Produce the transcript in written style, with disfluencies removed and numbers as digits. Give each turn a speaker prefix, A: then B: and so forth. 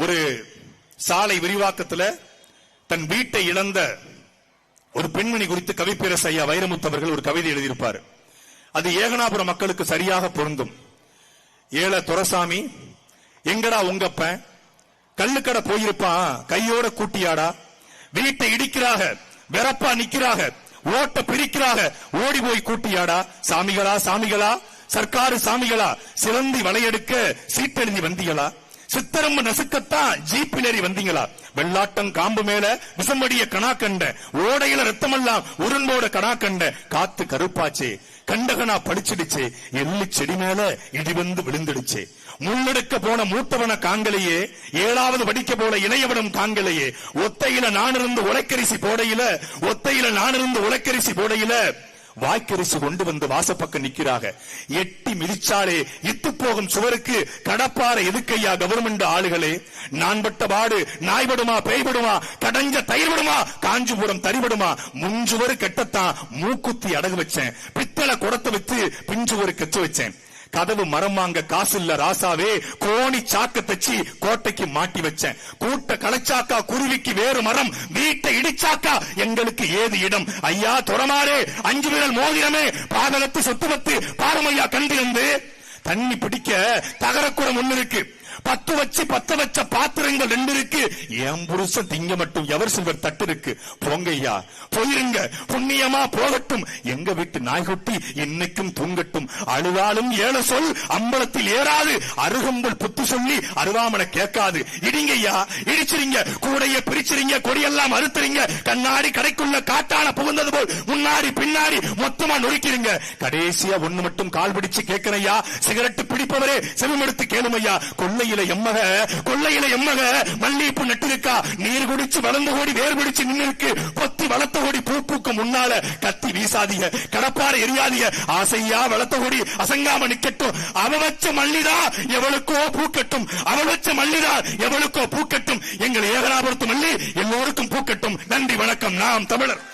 A: ஒரு சாலை விரிவாக்கத்துல தன் வீட்டை இழந்த ஒரு பெண்மணி குறித்து கவிப்பேரசு ஐயா வைரமுத்து அவர்கள் ஒரு கவிதை எழுதியிருப்பார். அது ஏகனாபுரம் மக்களுக்கு சரியாக பொருந்தும். ஏழ துரசாமி எங்கடா உங்கப்ப கல்லுக்கடை போயிருப்பான் கையோட கூட்டியாடா, வீட்டை இடிக்கிறாக வெறப்பா நிக்கிறாக ஓட்ட பிரிக்கிறாக ஓடி போய் கூட்டியாடா, சாமிகளா சாமிகளா சர்க்காரு சாமிகளா சிலந்தி வளையெடுக்க சீட்டெழுந்தி வந்தீங்களா, சித்தரம்பு நசுக்கத்தான் ஜீப்பிலேறி வந்தீங்களா, வெள்ளாட்டம் காம்பு மேல விசம்படிய கணா கண்ட ஓடையில ரத்தமெல்லாம் உருண்டோட கணா கண்ட காத்து கருப்பாச்சே கண்டகனா படிச்சிடுச்சே எள்ளு செடி மேல இடி வந்து விழுந்துடுச்சே, முன்னெடுக்க போன மூத்தவன காங்கலையே ஏழாவது படிக்க போல இளையவனம் காங்கலையே, ஒத்தையில நானிருந்து உலக்கரிசி போடையில வாய்க்கரிசி கொண்டு வந்து வாசப்பக்கம் நிக்கிறாங்க. எட்டி மிதிச்சாலே இத்து போகும் சுவருக்கு கடப்பார எதுக்கையா கவர்மெண்ட் ஆளுகளே, நான் பட்ட பாடு நாய்படுமா பேய்படுமா கடஞ்ச தயிர்படுமா காஞ்சிபுரம் தரிபடுமா, முஞ்சுவரு கெட்டத்தான் மூக்குத்தி அடகு வச்சேன், பித்தளை குடத்தை வச்சு பிஞ்சுவரு கெச்சு வச்சேன், கதவு மரம் வாங்க காசு இல்ல ராசாவே கோணி சாக்க தச்சு கோட்டைக்கு மாட்டி வச்சேன், கூட்ட களைச்சாக்கா குருவிக்கு வேறு மரம், வீட்டை இடிச்சாக்கா எங்களுக்கு ஏது இடம், ஐயா துறமாறே 5 விரல் மோதிரமே பாதகத்து சொத்துவத்து பாரமையா கண்டிருந்து, தண்ணி பிடிக்க தகரக்குடம் ஒண்ணு இருக்கு, 10 வச்சு 10 வச்ச பாத்திரங்கள் 2 இருக்கு, என் புருஷன் திங்க மட்டும் எவர் சில்வர் தட்டு இருக்கு, போங்கய்யா போயிருங்க புண்ணியமா போகட்டும், எங்க வீட்டு நாய்குட்டி இன்னைக்கும் தூங்கட்டும், அழுதாலும் ஏழ சொல் அம்பலத்தில் ஏறாது, அருகம்புல் புத்து சொல்லி அருவாமனை கேட்காது, இடிங்கய்யா இடிச்சிருங்க கூடைய பிரிச்சிருங்க கொடியெல்லாம் அறுத்துறீங்க, கண்ணாடி கடைக்குள்ள காட்டான புகுந்தது போல் முன்னாடி பின்னாடி மொத்தமா நொறுக்கிறீங்க, கடைசியா ஒண்ணு மட்டும் கால் பிடிச்சு கேட்கறையா, சிகரெட்டு பிடிப்பவரே செவிமெடுத்து கேளுமையா, கொள்ளையில எம்மக மல்லிகைப்பூ நட்டு இருக்கா, நீர் குடிச்சு வளர்ந்து கோடி வேர் பிடிச்சு நின்று இருக்கு, பொத்தி வளர்த்த கோடி பூப்புக்கு முன்னால கத்தி வீசாதீங்க கடப்பார எரியாதீங்க, ஆசையா வளர்த்த கோடி அசங்காம நிக்கட்டும், அவ வச்ச மல்லிதா எவளுக்கோ பூக்கட்டும், அவள் வச்ச மல்லிதா எவளுக்கோ பூக்கட்டும், எங்கள் ஏகனாபுரத்து மல்லி எல்லோருக்கும் பூக்கட்டும். நன்றி வணக்கம். நாம் தமிழர்.